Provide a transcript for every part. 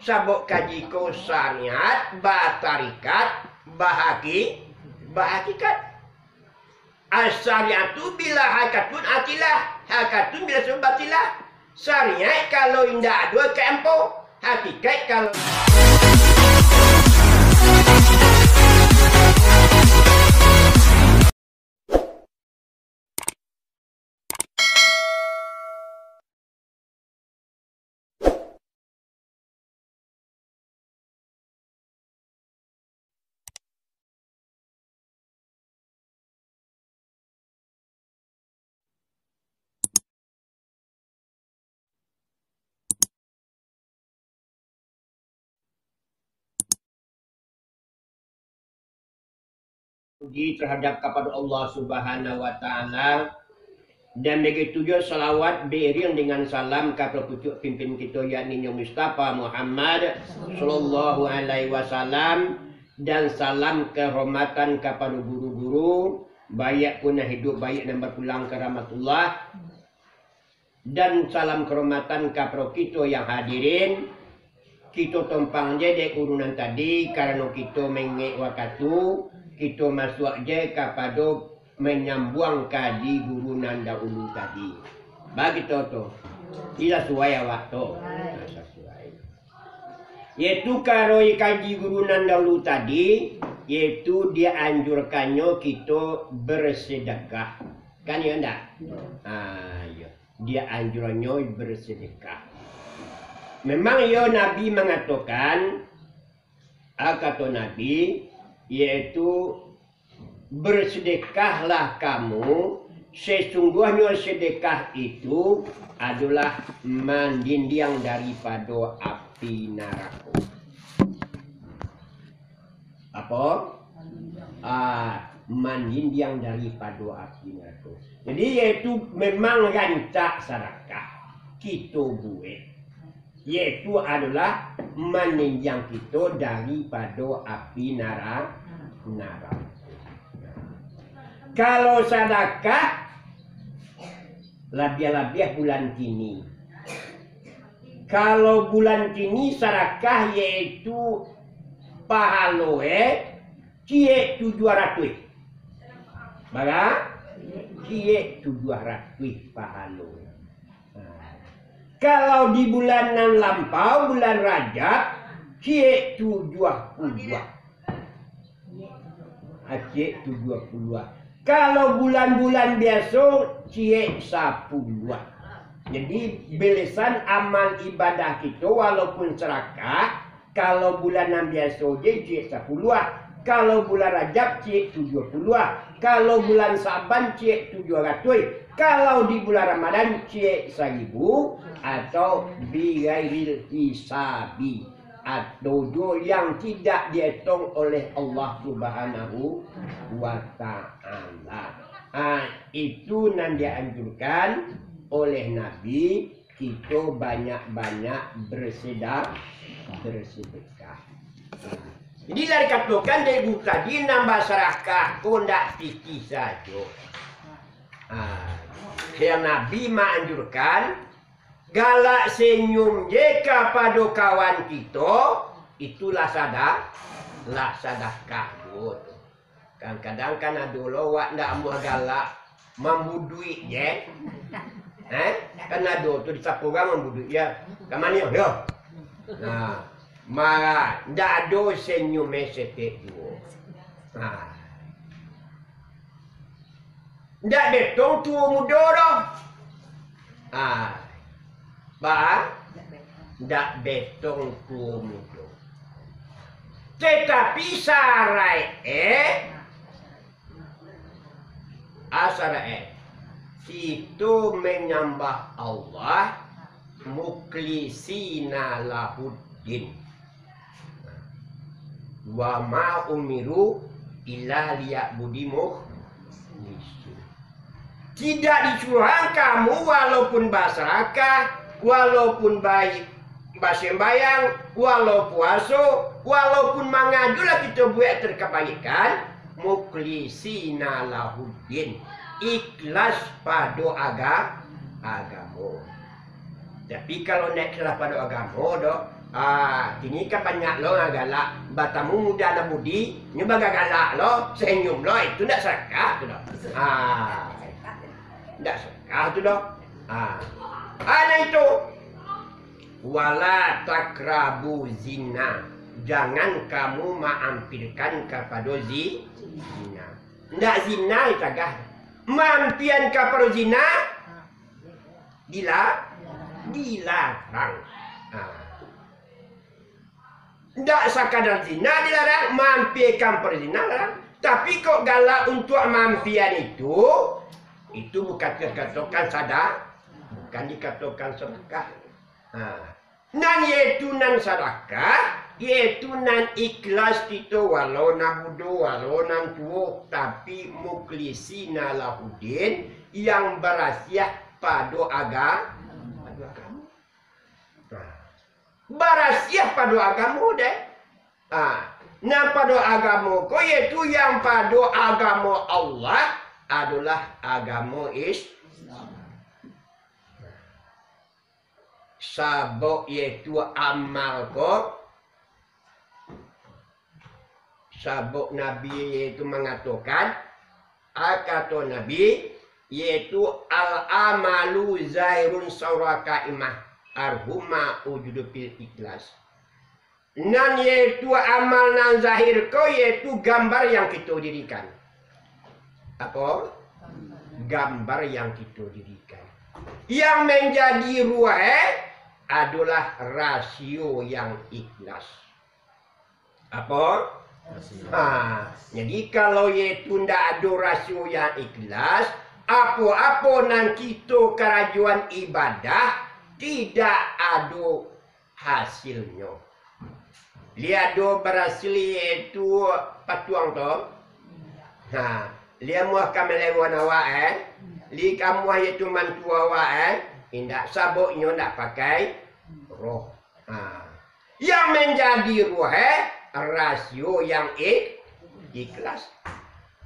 sabuk kaji ko syariat, batarikat, bahakikat. As-syariatu bila hakatun atilah, hakatun bila subatilah. Syariat kalau indah dua keempo, hakikat kalau puji terhadap kepada Allah Subhanahu wa taala, dan begitu juga salawat beriring dengan salam kepada pucuk pimpin kita yakni Mustafa Muhammad sallallahu alaihi wasallam, dan salam kehormatan kepada guru-guru baik punah hidup baik dan berpulang ke rahmatullah, dan salam kehormatan kepada kita yang hadirin. Kita tumpang je dek urunan tadi karena kita mengek waktu kita masuk je kepada menyambung kaji gurunan dahulu tadi. Bagi tu tidak sesuai waktu. Yaitu kalau kaji gurunan dahulu tadi, yaitu dia anjurkannya kita bersedekah. Kan ya enggak? Ya. Dia anjurannya bersedekah. Memang ya Nabi mengatakan, kata Nabi, yaitu bersedekahlah kamu, sesungguhnya sedekah itu adalah mandindiang daripada api neraka. Apa? Mandindiang daripada api neraka. Jadi yaitu memang rancak sedekah kita buat, yaitu adalah meninjang kita daripada api neraka. Kalau sedekah lebih-lebih bulan kini. Kalau bulan kini sedekah yaitu pahaloe cie 700. Baga cie 700 pahaloe. Kalau di bulanan lampau, bulan Rajab, cie 72. Cie 72. Kalau bulan-bulan biasa, cie 10. Jadi, belesan amal ibadah kita walaupun serakah, kalau bulanan biasa, cie 10. Kalau bulan Rajab, cie 70. Kalau bulan Saban, cie 700. Kalau di bulan Ramadan, cie 1000. Atau bighairil hisabi, atau yang tidak dihitung oleh Allah Subhanahu wa taala. Itu yang dianjurkan oleh Nabi, kita banyak-banyak bersedekah. Jadi dari katakan dari buku tadi nambah serakah kondak fikih saja. Yang Nabi menganjurkan galak senyum je kepada kawan kita, itulah sedekah. Kadang-kadang kan ada lawak ndak ambil galak mambu duit je. Kan ada tu di sapu orang mambu duit ya. Ke mana ya? Nah, marah ndak ada senyum setek tu. Ndak betul tu muda dah. Ndak betong tu muda. Tetapi sarai itu menyembah Allah mukhlisina lahuddin wa ma umiru illa liya'budimuh. Tidak disuruh kamu walaupun bersedekah, walaupun baik sembahyang, walaupun puasa, walaupun mengajulah kita buat terkebaikan, mukhlisina lahuddin, ikhlas pada agama. Tapi kalau nak ikhlas pada agama dah, Kini kan banyak lo nga galak. Batamu muda na budi, nyoba galak lo, senyum lo, itu ndak sedekah tu dah. Ndak sedekah tu dah. Ada itu. Wala takrabu zina. Jangan kamu mampirkan kepada zina. Ndak zina itu agak. Mampian kepada zina dilarang. Ndak sekadar zina dilarang, mampikan perzina larang. Tapi kok galak untuk mampian itu bukan dikatakan sadar, bukan dikatakan sedekah. Nan yaitu nan sedekah, yaitu nan ikhlas kita walau na budo, walau nan tuo, tapi muklisina lahudin yang berasiah pada agama. Berasiah pada agama deh. Nah pada agama ko yaitu yang pada agama Allah adalah agama Islam. Sabok yaitu amal ko. Sabok Nabi yaitu mengatakan kata Nabi yaitu al-amalu zahirun sauraka imah arhuma ujudu fil ikhlas. Nan yaitu amal nan zahir ko yaitu gambar yang kita dirikan. Apa? Gambar yang kita dirikan. Yang menjadi ruh adalah rasio yang ikhlas. Apa? Jadi kalau yaitu ndak ada rasio yang ikhlas, apa-apa nan kita kerajuan ibadah tidak ada hasilnya. Dia do berhasil yaitu patuang tu. Dia muah kamelewan awak li kamu yaitu mantu awak indak sabuknya ndak pakai roh. Yang menjadi roh rasio yang ikhlas.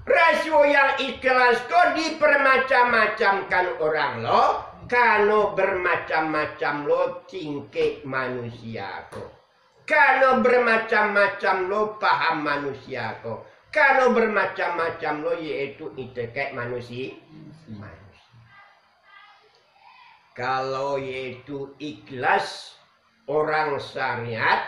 Rasio yang ikhlas kok dipermacam-macamkan orang lo. Kano bermacam-macam lo tingkah manusia ko. Kano bermacam-macam lo paham manusia ko. Kano bermacam-macam lo yaitu itikat manusia. Kalau yaitu ikhlas orang syariat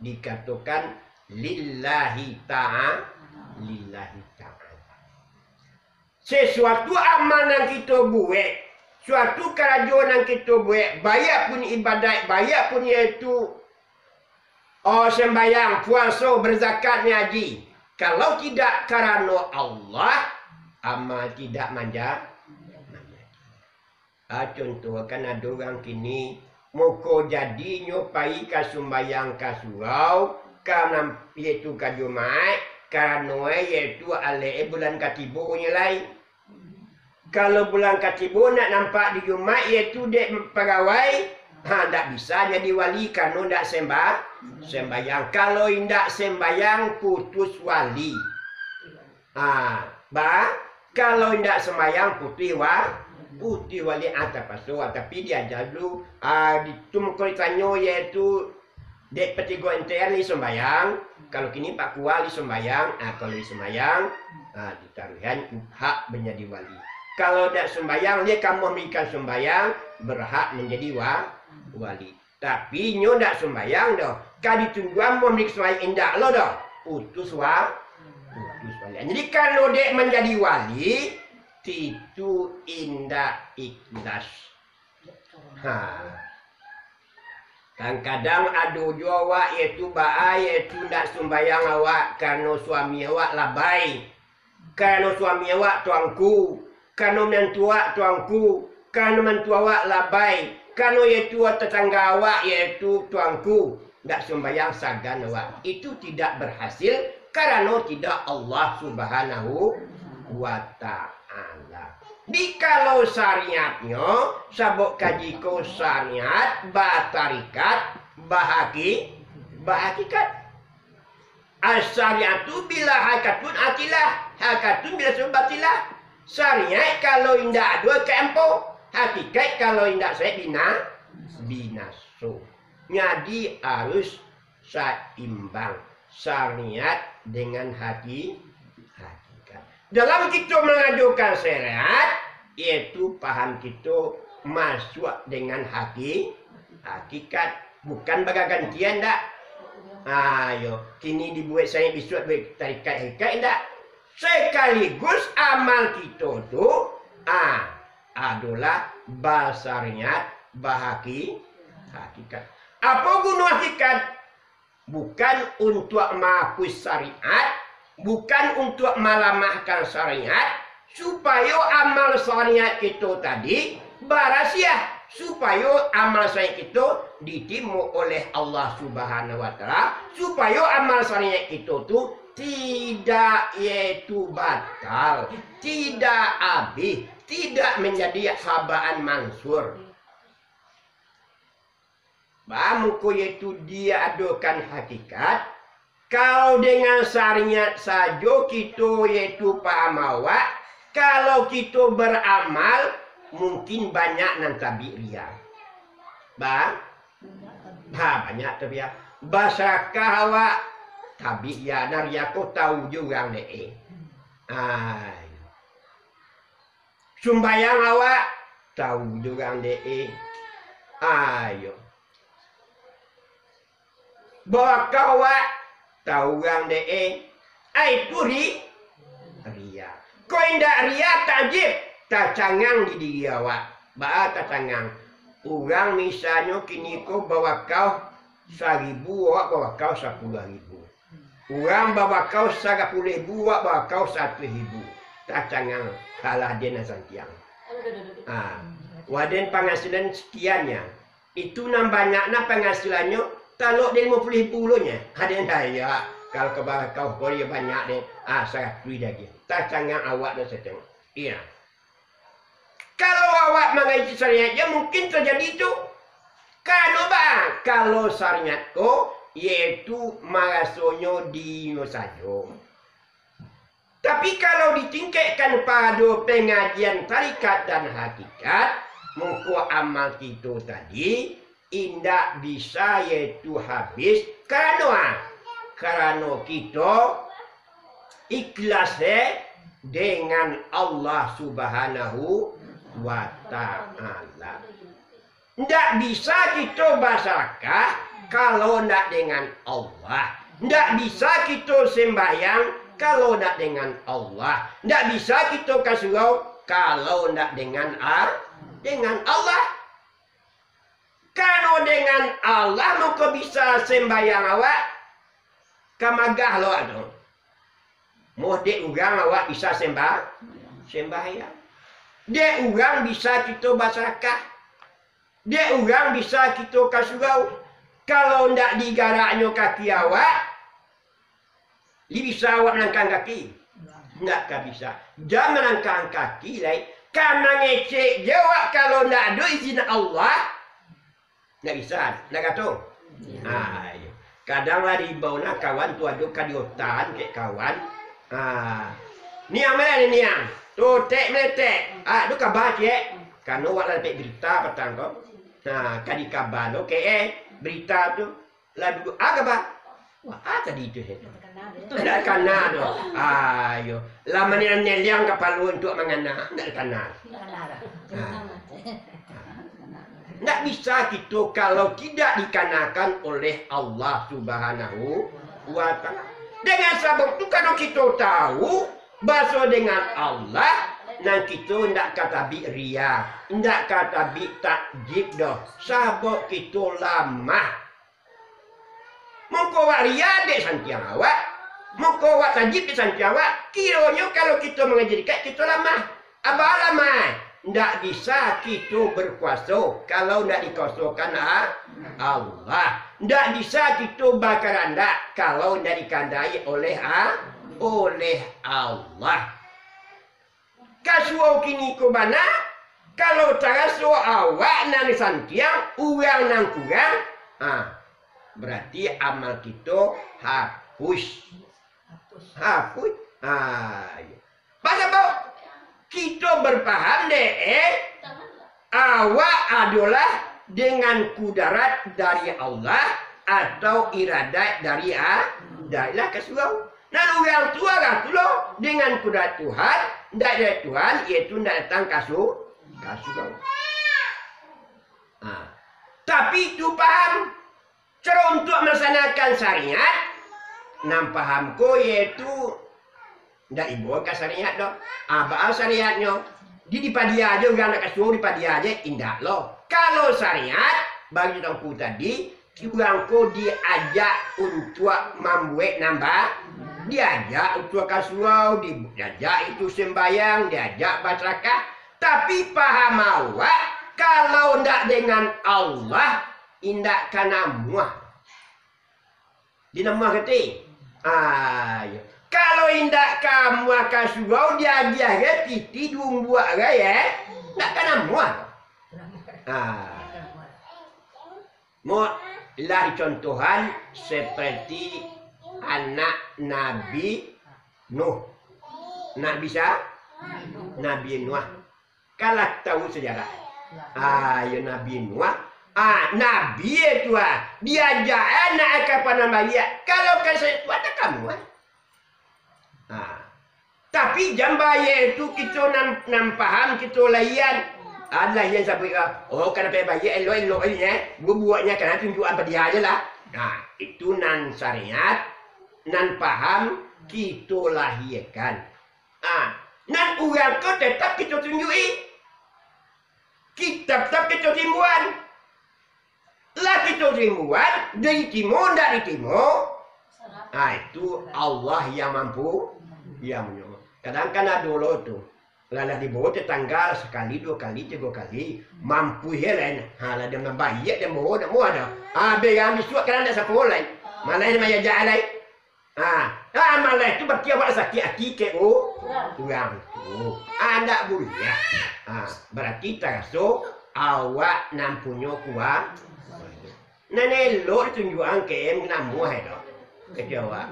dikatakan lillahi ta'ala. Lillahi ta'ala. Sesuatu amal yang kita buat. Suatu kerajaan yang kita buat, banyak pun ibadat, banyak pun iaitu sembahyang, puasa, berzakat, haji. Kalau tidak kerana Allah, amal tidak manja. Contoh kan ada orang kini, muka jadi nyopai ke sembahyang ke surau, karena iaitu ke Jumat, kerana iaitu alai bulan ketiba punya lain. Kalau bulan ketiba nak nampak di Jumat iaitu dek pegawai, tak bisa jadi wali kerana tak sembahyang. Kalau tidak sembahyang putus wali. Kalau tidak sembahyang putih wali atas pasu. Tapi dia dulu itu mungkin tanya iaitu dek petigo NTR ni sembahyang. Kalau kini Pak Kuali sembahyang, kalau sembahyang ditaruhan hak menjadi wali. Kalau tidak sembahyang, dia kamu memberikan sembahyang, berhak menjadi wali. Tapi nyo tidak sembahyang dah. Kali tungguan memberikan sembahyang indah lo dah. Putus wali. Jadi kalau dia menjadi wali, itu indah ikhlas. Kadang-kadang ada juga awak iaitu iaitu tidak sembahyang awak karena suami awak labai. Karena suami awak tuanku. Karena menantu awak tuanku, karena menantu awak labai, karena iaitu tetangga awak iaitu tuanku, tidak sembahyang sagan awak. Itu tidak berhasil karena tidak Allah Subhanahu wa Ta'ala. Kalau syariatnya, sabuk kajiko syariat, batarikat, bahakikat. As-syariatu bila hakatun atilah, hakatun bila sebatilah. Syariat kalau indah dua kempo, hakikat kalau indah saya binaso. Jadi harus seimbang syariat dengan hakikat. Dalam kita mengajukan syariat, yaitu paham kita masuk dengan hakikat, bukan bergantian dak. Ayo, kini dibuat saya besok buat tarikat hakikat dak. Sekaligus amal kita tu adalah basariat hakikat. Apa guna hakikat? Bukan untuk menghapus syariat, bukan untuk melemahkan syariat, supaya amal syariat kita tadi barasia, supaya amal syariat kita diterima oleh Allah Subhanahu wa taala, supaya amal syariat kita tu tidak yaitu batal, tidak habis, tidak menjadi habaan mansur. Bangku yaitu dia adakan hakikat. Kalau dengan syariat saja kita yaitu paham awak, kalau kita beramal mungkin banyak nanti ria. Banyak tapi ya. Basakah awak tapi ya naria kau tahu juga deh. Sumbayang awak tahu juga deh. Ayo. Bawa kawak tahu orang deh. Itu ria. Kau indak ria tajib tacangang di diri awak. Tak cangang. Orang misalnya kini kau bawa kau 1.000, awak bawa kau 10.000. Orang bawa kau 10.000, awak bawa kau 1.000. Tak cangang kalah dia nasantiang. Waden penghasilan sekiannya. Itu banyaknya penghasilannya. Kalau dia 50.000 nya, ada yang daya. Kalau ke bawah kau dia banyak deh. Saya free lagi. Tak cangang awak dah setengah. Iya. Kalau awak mengaji syariatnya mungkin terjadi itu. Kalau syariat ko yaitu marasonyo di saja. Tapi kalau ditingkatkan pada pengajian tarikat dan hakikat, muka amal kita tadi indak bisa yaitu habis karena kita ikhlas dengan Allah Subhanahu wa taala. Ndak bisa kita basakah kalau ndak dengan Allah. Ndak bisa kita sembahyang kalau ndak dengan Allah. Ndak bisa kita kasurau kalau ndak dengan Allah. Kalau dengan Allah maka bisa sembahyang awak kamagah lo ado. Mohde urang awak bisa sembahyang. Dia urang bisa kita basakah. Dia urang bisa kita kasurau. Kalau ndak digaraknya kaki awak, bisa awak menangkang kaki. Ndak bisa. Jangan menangkang kaki lain. Karena ngecek jawab kalau ndak ada izin Allah. Nggak bisa, nggak kata. Kadang lah di bawah kawan tu ada kadiotan kayak kawan. Niang mana ni niang? Tu tek meletek. Tu kabar cek. Karena awak lah berita petang tu. Kadi kabar tu berita tu. Lalu kabar. Wah, tadi itu saya. Tidak kenal tu. Ayo, lama ni neliang kapal untuk mengena. Tidak kenal. Tidak bisa kita kalau tidak dikarenakan oleh Allah Subhanahu wa taala. Dengan sebab itu kalau kita tahu bahasa dengan Allah, dan kita tidak kata ria, tidak kata takjib dah. Sebab kita lama. Muka wak ria dek santiang awak, muka wak takjib dek santiang awak. Kiranya kalau kita mengajarkan kita lama. Apa lama? Tidak bisa kita berkuasa kalau tidak dikuasakan Allah. Tidak bisa kita bakar anda kalau tidak dikandai oleh Allah. Kasuau kini ko bana kalau cara so awak nang santiang urang nang kurang, berarti amal kita hapus. Pasal apa? Kita berpaham awak adalah dengan kudarat dari Allah atau iradat dari Allah kesurau. Nah orang tua lah tu loh dengan kudarat Tuhan, tidak ada Tuhan, iaitu tidak datang kasurau. Tapi itu paham cara untuk melaksanakan syariat, nam paham ko iaitu tidak ibu ke syariat doh. Apa syariatnya? Di padia aja orang nak kasuruh di padia aja indah loh. Kalau syariat bagi tangku tadi, orang ko diajak untuk membuat nambah, diajak untuk kasuruh, diajak itu sembayang, diajak bacakan. Tapi paham awak kalau ndak dengan Allah indak kana muah. Dinamah keti. Kalau indak kamu akan surau diajar ke titi dung buat ya, ndak kana muah. Mau lah contohan seperti anak Nabi Nuh. Nak bisa? Nabi Nuh. Kalau tahu sejarah. Ya Nabi Nuh. Nabi itu diajak anak kapan nama dia. Kalau kan saya itu ada kamu. Tapi jambaya itu kita nam paham kita layan. Ada yang sampai oh kenapa bayi elok ya. Buatnya kan tunjuk apa dia aja lah. Itu nan syariat, nan paham kita lahirkan. Nan orang kau tetap kita tunjuki. Kita tetap kita timbuan. Lah kita timbuan dari timur dari timur. Itu Allah yang mampu, yang menyuruh. Kadang-kadang dulu tu. Lala di bawah tetangga sekali, 2 kali, 3 kali mampu helen. Lah dia membayar dia mau ada. Beram disuat kerana ada siapa lain. Malah dia maya jalan. Malah itu berarti awak sakit hati ke orang tu. Anak boleh. Berarti terasa awak nampunya kuat. Nenek lo tunjukan ke em namu ada. Kecewa.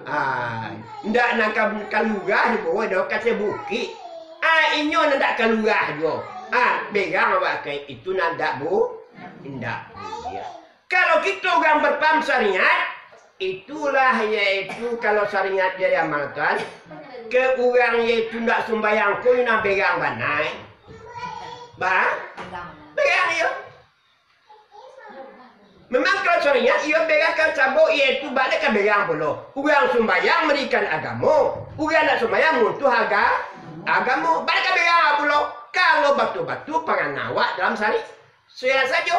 Ndak nak kalurah di bawah dah kasih bukit. Inyo nak keluar jo. Begang awak ke itu nandak indak. Kalau kita orang berpaham syariat, itulah yaitu kalau syariat dia diamalkan, ke orang yaitu ndak sembahyang ko ina begang banai. Begang yo. Memang kalau syariat ia begakan cabut iaitu balik ke begang pula. Orang sembahyang memberikan agama, orang nak sembahyang untuk agama balik begang pula. Kalau batu-batu pangan awak dalam sari saya saja.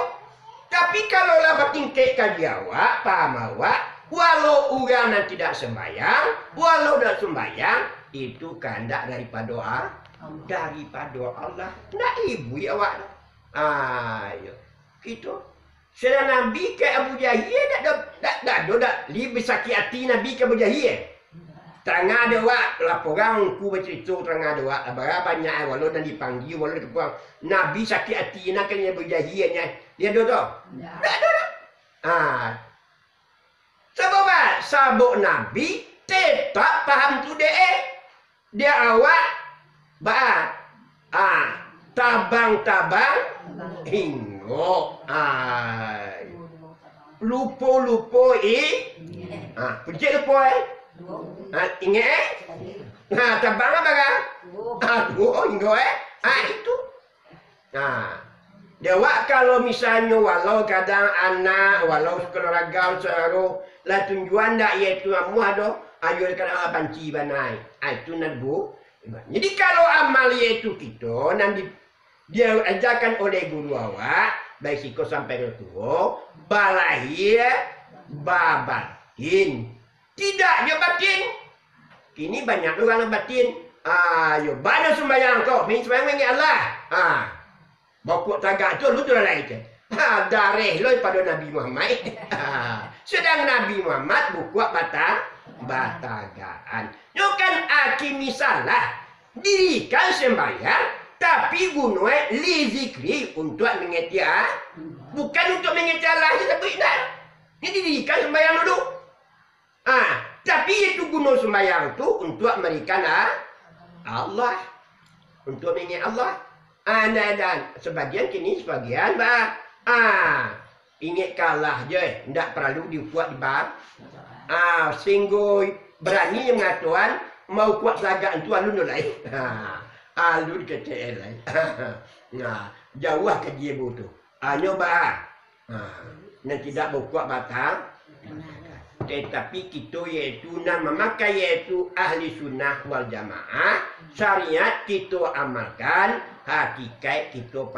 Tapi kalau lah bertingkek kaji awak, paham awak, walau orang yang tidak sembahyang, walau tidak sembahyang, itu kehendak daripada Allah. Nak ibu ya awak. Gitu. Sudah Nabi ke Abu Jahil tak lebih sakit hati Nabi ke Abu Jahil. Terang ada wak, laporan ku bercerita terang ada wak. Berapa banyak walau dan dipanggil, walau dikurang. Nabi sakit hati nak kena berjahilnya. Dia ada tak? Tak ada. Sebab sabuk Nabi tetap faham tu dia awak tabang-tabang hingga lupa pencet lupa ingat tabang apa kan? Hingga itu. Dewa kalau misalnya walau kadang anak, walau sekolah ragam searo, lah tunjuan dak iaitu amu ada, ayo kadang banci banai. Itu nadbu. Jadi kalau amal iaitu kita nanti dia ajarkan oleh guru awak, baik siko sampai ke tua, balahir babatin. Tidak dia batin. Kini banyak orang batin. Ayo bana sembahyang kau, min sembahyang dengan Allah. Bokok tagak tu lu tu lah itu. Dareh lo pada Nabi Muhammad. Sedang Nabi Muhammad bukuak batagaan. Yo kan aki misalah dirikan sembahyang tapi gunanya li zikri untuk mengerti bukan untuk mengerti Allah tapi tidak. Ini dirikan sembahyang dulu. Tapi itu guna sembahyang tu untuk memberikan Allah, untuk mengingat Allah. Dan sebagian kini sebagian Ingat kalah je, ndak perlu dibuat di bar. Sehingga berani mengatuan mau kuat lagak tu alun lain. Alun kecil lain. Jauh ke dia tu. Nyoba. Nan tidak berkuat batang. Tetapi kita iaitu nama maka iaitu ahli sunnah wal jamaah. Syariat kita amalkan, hakikat kita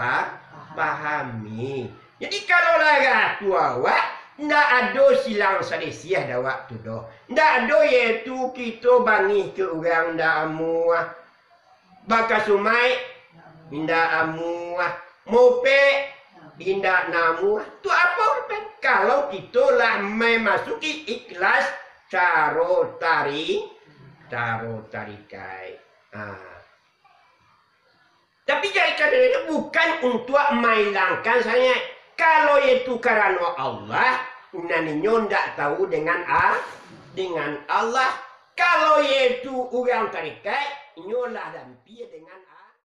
pahami. Jadi kalau laga tu awak, ndak ada silang selesiah dah waktu dah. Ndak ada iaitu kita bangih ke orang ndak amuah. Baka sumai, ndak amuah. Mope, ndak namuah. Tu apa? Kalau kita lah memasuki ikhlas caro tarikai. Tapi jadikan itu bukan untuk menghilangkan saya. Kalau itu karena Allah, naninya ndak tahu dengan Allah. Kalau itu orang tarikai, nyolah dan pia dengan Allah.